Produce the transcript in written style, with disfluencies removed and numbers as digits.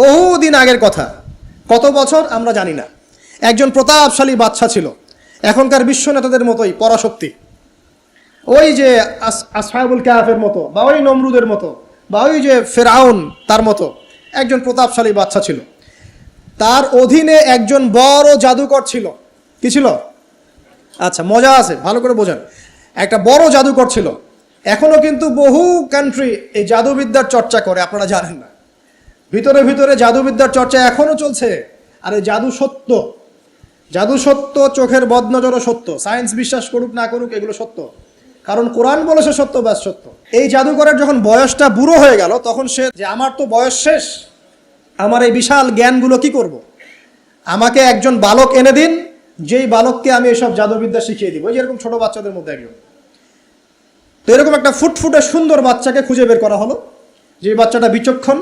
বহুদিন আগের কথা, কত বছর আমরা জানি না। একজন প্রতাপশালী বাদশা ছিল, এখনকার বিশ্ব নেতাদের মতোই পরাশক্তি, ওই যে আসহাবুল কাহাফের মতো, বা ওই নমরুদের মতো, বা ওই যে ফেরাউন তার মতো একজন প্রতাপশালী বাদশা ছিল। তার অধীনে একজন বড় জাদুকর ছিল। কি ছিল? আচ্ছা, মজা আছে, ভালো করে বোঝেন। একটা বড় জাদুকর ছিল। এখনো কিন্তু বহু কান্ট্রি এই জাদুবিদ্যার চর্চা করে, আপনারা জানেন না। ভিতরে ভিতরে জাদুবিদ্যার চর্চা এখনো চলছে। আর এই জাদু সত্য, জাদু সত্য, চোখের বদনজরও সত্য। সায়েন্স বিশ্বাস করুক না করুক, এগুলো সত্য, কারণ কোরআন বলেছে সত্য, ব্যাস সত্য। এই জাদুকরের যখন বয়সটা বুড়ো হয়ে গেল, তখন সে যে আমার তো বয়স শেষ, আমার এই বিশাল জ্ঞানগুলো কি করব, আমাকে একজন বালক এনে দিন, যেই বালককে আমি এসব জাদুবিদ্যা শিখিয়ে দিব। ওই যেরকম ছোট বাচ্চাদের মধ্যে একজন। তো এরকম একটা ফুটফুটে সুন্দর বাচ্চাকে খুঁজে বের করা হলো, যে বাচ্চাটা বিচক্ষণ,